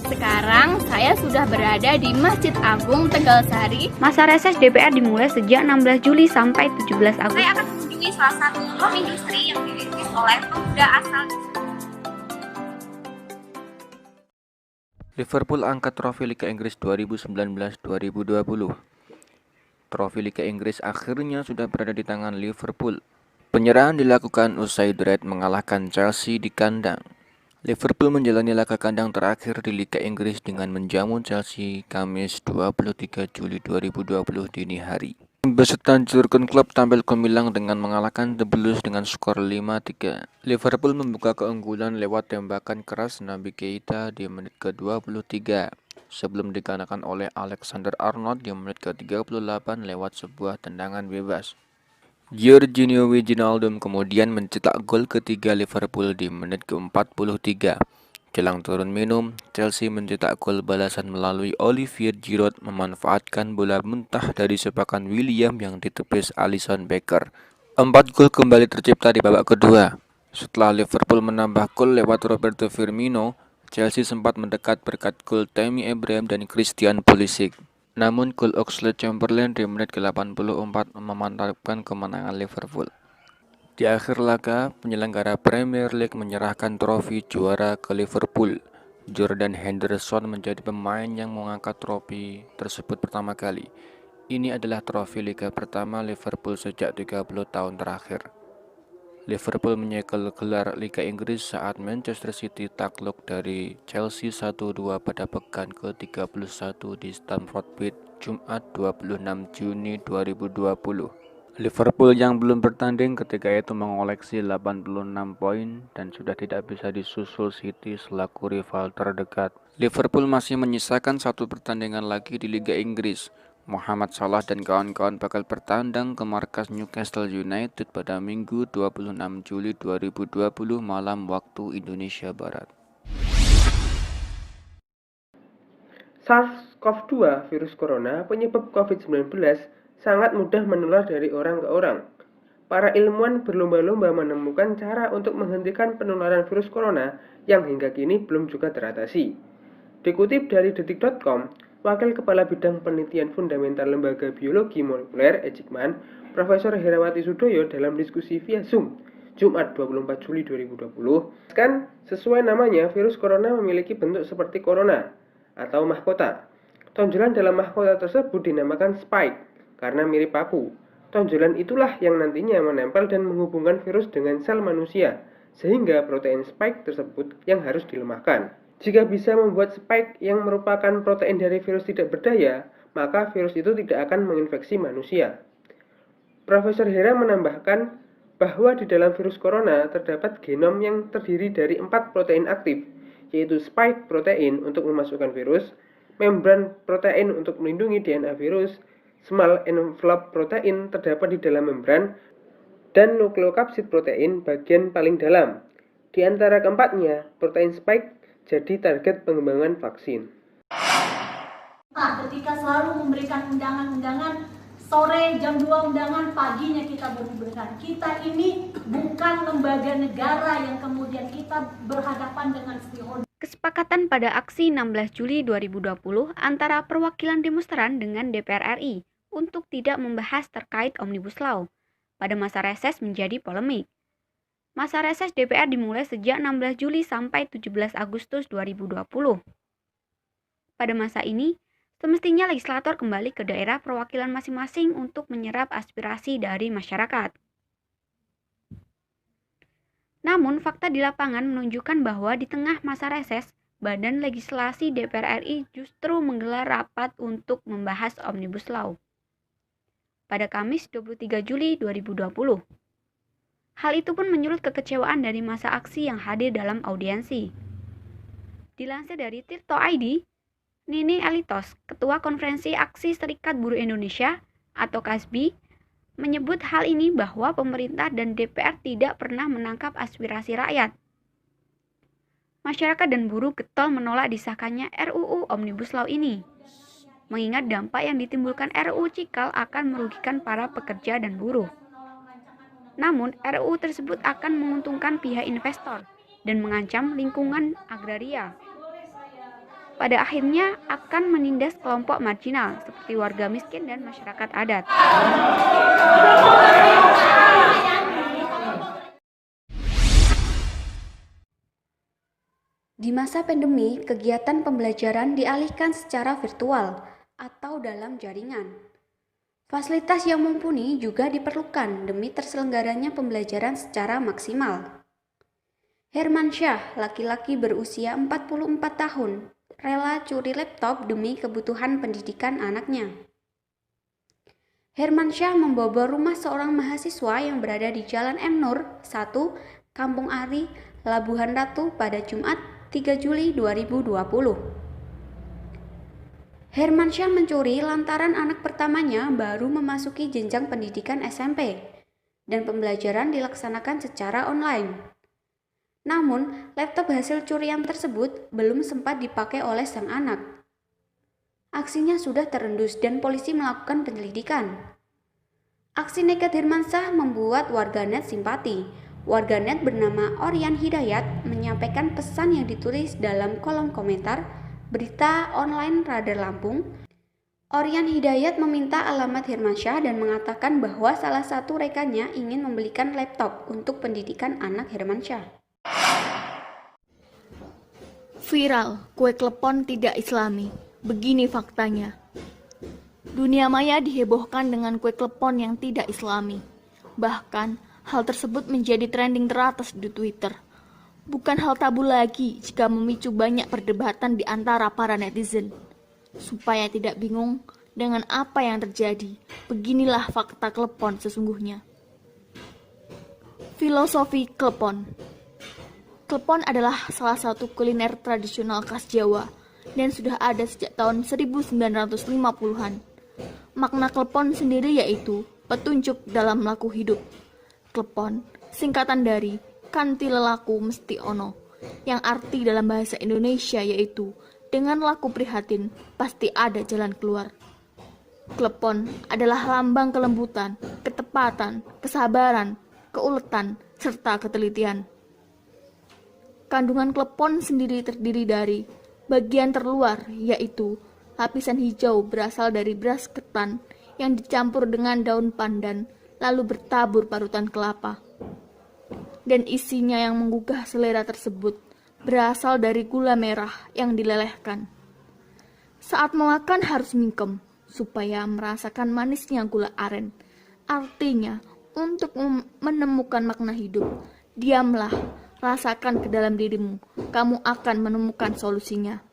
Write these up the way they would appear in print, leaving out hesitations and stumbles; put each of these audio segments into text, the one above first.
Sekarang saya sudah berada di Masjid Agung Tegalsari. Masa reses DPR dimulai sejak 16 Juli sampai 17 Agustus. Saya akan mengunjungi salah satu home industri yang dirintis oleh pemuda asal Liverpool angkat trofi Liga Inggris 2019-2020. Trofi Liga Inggris akhirnya sudah berada di tangan Liverpool. Penyerahan dilakukan usai The Reds mengalahkan Chelsea di kandang. Liverpool menjalani laga kandang terakhir di Liga Inggris dengan menjamu Chelsea Kamis 23 Juli 2020 dini hari. Beserta Jurgen Klopp tampil gemilang dengan mengalahkan The Blues dengan skor 5-3. Liverpool membuka keunggulan lewat tembakan keras Naby Keita di menit ke-23 sebelum dikanakan oleh Alexander Arnold di menit ke-38 lewat sebuah tendangan bebas. Georginio Wijnaldum kemudian mencetak gol ketiga Liverpool di menit ke-43. Jelang turun minum, Chelsea mencetak gol balasan melalui Olivier Giroud memanfaatkan bola muntah dari sepakan William yang ditepis Alisson Becker. 4 gol kembali tercipta di babak kedua. Setelah Liverpool menambah gol lewat Roberto Firmino, Chelsea sempat mendekat berkat gol Tammy Abraham dan Christian Pulisic. Namun gol Oxlade-Chamberlain di menit ke-84 memantapkan kemenangan Liverpool. Di akhir laga, penyelenggara Premier League menyerahkan trofi juara ke Liverpool. Jordan Henderson menjadi pemain yang mengangkat trofi tersebut pertama kali. Ini adalah trofi Liga pertama Liverpool sejak 30 tahun terakhir. Liverpool menyegel gelar Liga Inggris saat Manchester City takluk dari Chelsea 1-2 pada pekan ke-31 di Stamford Bridge, Jumat 26 Juni 2020. Liverpool yang belum bertanding ketika itu mengoleksi 86 poin dan sudah tidak bisa disusul City selaku rival terdekat. Liverpool masih menyisakan satu pertandingan lagi di Liga Inggris. Mohamed Salah dan kawan-kawan bakal bertandang ke markas Newcastle United pada Minggu 26 Juli 2020 malam waktu Indonesia Barat. SARS-CoV-2 virus corona penyebab COVID-19 sangat mudah menular dari orang ke orang. Para ilmuwan berlomba-lomba menemukan cara untuk menghentikan penularan virus corona yang hingga kini belum juga teratasi. Dikutip dari detik.com, Wakil Kepala Bidang Penelitian Fundamental Lembaga Biologi Molekuler Ejikman, Profesor Herawati Sudoyo dalam diskusi via Zoom, Jumat 24 Juli 2020, kan sesuai namanya virus corona memiliki bentuk seperti corona atau mahkota. Tonjolan dalam mahkota tersebut dinamakan spike karena mirip paku. Tonjolan itulah yang nantinya menempel dan menghubungkan virus dengan sel manusia, sehingga protein spike tersebut yang harus dilemahkan. Jika bisa membuat spike yang merupakan protein dari virus tidak berdaya, maka virus itu tidak akan menginfeksi manusia. Profesor Hera menambahkan bahwa di dalam virus corona terdapat genom yang terdiri dari 4 protein aktif, yaitu spike protein untuk memasukkan virus, membran protein untuk melindungi DNA virus, small envelope protein terdapat di dalam membran, dan nukleokapsid protein bagian paling dalam. Di antara keempatnya, protein spike jadi target pengembangan vaksin. Ketika selalu memberikan undangan-undangan, sore jam 2 undangan, paginya kita berundangan. Kita ini bukan lembaga negara yang kemudian kita berhadapan dengan stakeholder. Kesepakatan pada aksi 16 Juli 2020 antara perwakilan demonstran dengan DPR RI untuk tidak membahas terkait Omnibus Law pada masa reses menjadi polemik. Masa reses DPR dimulai sejak 16 Juli sampai 17 Agustus 2020. Pada masa ini, semestinya legislator kembali ke daerah perwakilan masing-masing untuk menyerap aspirasi dari masyarakat. Namun, fakta di lapangan menunjukkan bahwa di tengah masa reses, Badan Legislasi DPR RI justru menggelar rapat untuk membahas Omnibus Law pada Kamis 23 Juli 2020. Hal itu pun menyulut kekecewaan dari massa aksi yang hadir dalam audiensi. Dilansir dari Tirto ID, Nining Elitos, Ketua Konferensi Aksi Serikat Buruh Indonesia atau KASBI, menyebut hal ini bahwa pemerintah dan DPR tidak pernah menangkap aspirasi rakyat. Masyarakat dan buruh getol menolak disahkannya RUU Omnibus Law ini, mengingat dampak yang ditimbulkan RUU Cikal akan merugikan para pekerja dan buruh. Namun, RUU tersebut akan menguntungkan pihak investor dan mengancam lingkungan agraria. pada akhirnya akan menindas kelompok marginal seperti warga miskin dan masyarakat adat. Di masa pandemi, kegiatan pembelajaran dialihkan secara virtual atau dalam jaringan. Fasilitas yang mumpuni juga diperlukan demi terselenggaranya pembelajaran secara maksimal. Hermansyah, laki-laki berusia 44 tahun, rela curi laptop demi kebutuhan pendidikan anaknya. Hermansyah membobol rumah seorang mahasiswa yang berada di Jalan M. Nur 1, Kampung Ari, Labuhan Ratu pada Jumat 3 Juli 2020. Hermansyah mencuri lantaran anak pertamanya baru memasuki jenjang pendidikan SMP dan pembelajaran dilaksanakan secara online. Namun, laptop hasil curian tersebut belum sempat dipakai oleh sang anak. Aksinya sudah terendus dan polisi melakukan penyelidikan. Aksi nekat Hermansyah membuat warganet simpati. Warganet bernama Oryan Hidayat menyampaikan pesan yang ditulis dalam kolom komentar berita online Radar Lampung. Oryan Hidayat meminta alamat Hermansyah dan mengatakan bahwa salah satu rekannya ingin membelikan laptop untuk pendidikan anak Hermansyah. Viral, kue klepon tidak islami. Begini faktanya. Dunia maya dihebohkan dengan kue klepon yang tidak islami. Bahkan, hal tersebut menjadi trending teratas di Twitter. Bukan hal tabu lagi jika memicu banyak perdebatan di antara para netizen. Supaya tidak bingung dengan apa yang terjadi, beginilah fakta klepon sesungguhnya. Filosofi klepon. Klepon adalah salah satu kuliner tradisional khas Jawa dan sudah ada sejak tahun 1950-an. Makna klepon sendiri yaitu petunjuk dalam laku hidup. Klepon, singkatan dari kanthi lelaku mesti ono, yang arti dalam bahasa Indonesia yaitu dengan laku prihatin pasti ada jalan keluar. Klepon adalah lambang kelembutan, ketepatan, kesabaran, keuletan, serta ketelitian. Kandungan klepon sendiri terdiri dari bagian terluar yaitu lapisan hijau berasal dari beras ketan yang dicampur dengan daun pandan lalu bertabur parutan kelapa. Dan isinya yang menggugah selera tersebut berasal dari gula merah yang dilelehkan. Saat memakan harus mingkem supaya merasakan manisnya gula aren. Artinya, untuk menemukan makna hidup, diamlah, rasakan ke dalam dirimu, kamu akan menemukan solusinya.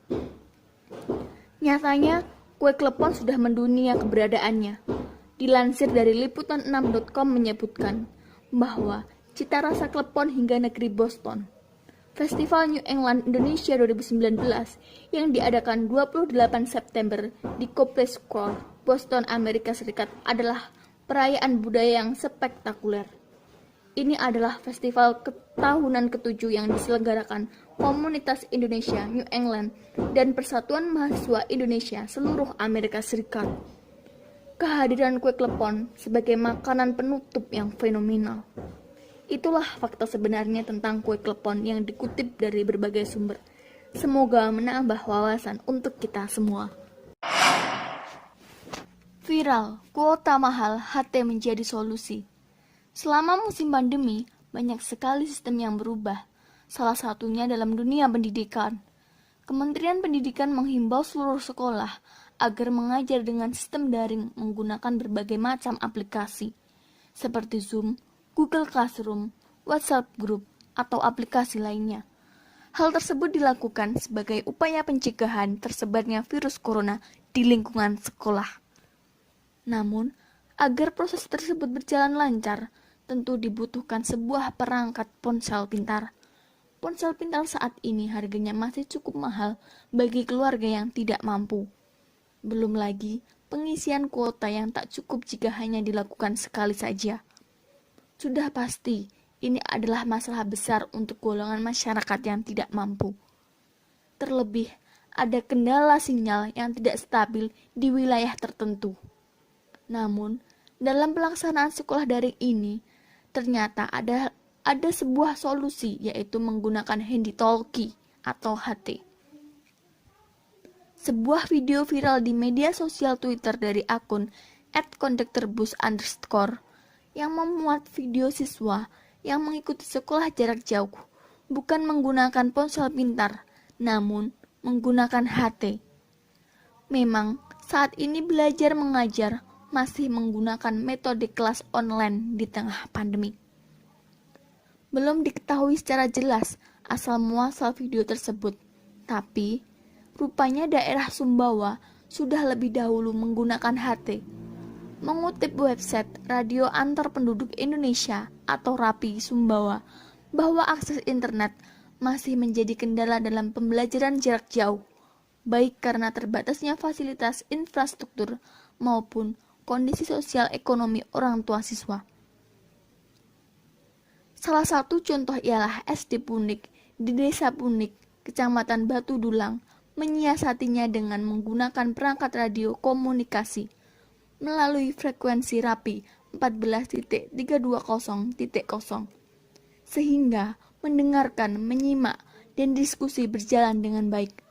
Nyatanya, kue klepon sudah mendunia keberadaannya. Dilansir dari liputan6.com menyebutkan bahwa cita rasa klepon hingga negeri Boston. Festival New England Indonesia 2019 yang diadakan 28 September di Copley Square, Boston, Amerika Serikat adalah perayaan budaya yang spektakuler. Ini adalah festival tahunan ke-7 yang diselenggarakan Komunitas Indonesia New England dan Persatuan Mahasiswa Indonesia seluruh Amerika Serikat. Kehadiran kue klepon sebagai makanan penutup yang fenomenal. Itulah fakta sebenarnya tentang kue klepon yang dikutip dari berbagai sumber. Semoga menambah wawasan untuk kita semua. Viral, kuota mahal, HT menjadi solusi. Selama musim pandemi, banyak sekali sistem yang berubah. Salah satunya dalam dunia pendidikan. Kementerian Pendidikan menghimbau seluruh sekolah agar mengajar dengan sistem daring menggunakan berbagai macam aplikasi, seperti Zoom, Google Classroom, WhatsApp Group, atau aplikasi lainnya. Hal tersebut dilakukan sebagai upaya pencegahan tersebarnya virus corona di lingkungan sekolah. Namun, agar proses tersebut berjalan lancar, tentu dibutuhkan sebuah perangkat ponsel pintar. Ponsel pintar saat ini harganya masih cukup mahal bagi keluarga yang tidak mampu. Belum lagi pengisian kuota yang tak cukup jika hanya dilakukan sekali saja. Sudah pasti, ini adalah masalah besar untuk golongan masyarakat yang tidak mampu. Terlebih, ada kendala sinyal yang tidak stabil di wilayah tertentu. Namun, dalam pelaksanaan sekolah daring ini, ternyata ada sebuah solusi, yaitu menggunakan handy talkie atau HT. Sebuah video viral di media sosial Twitter dari akun @konduktorbus_ yang memuat video siswa yang mengikuti sekolah jarak jauh bukan menggunakan ponsel pintar, namun menggunakan HT. Memang saat ini belajar mengajar masih menggunakan metode kelas online di tengah pandemi. Belum diketahui secara jelas asal muasal video tersebut, tapi rupanya daerah Sumbawa sudah lebih dahulu menggunakan HT. Mengutip website Radio Antar Penduduk Indonesia atau RAPI Sumbawa, bahwa akses internet masih menjadi kendala dalam pembelajaran jarak jauh, baik karena terbatasnya fasilitas infrastruktur maupun kondisi sosial ekonomi orang tua siswa. Salah satu contoh ialah SD Punik di Desa Punik, Kecamatan Batu Dulang, menyiasatinya dengan menggunakan perangkat radio komunikasi melalui frekuensi RAPI 14.320.0 sehingga mendengarkan, menyimak, dan diskusi berjalan dengan baik.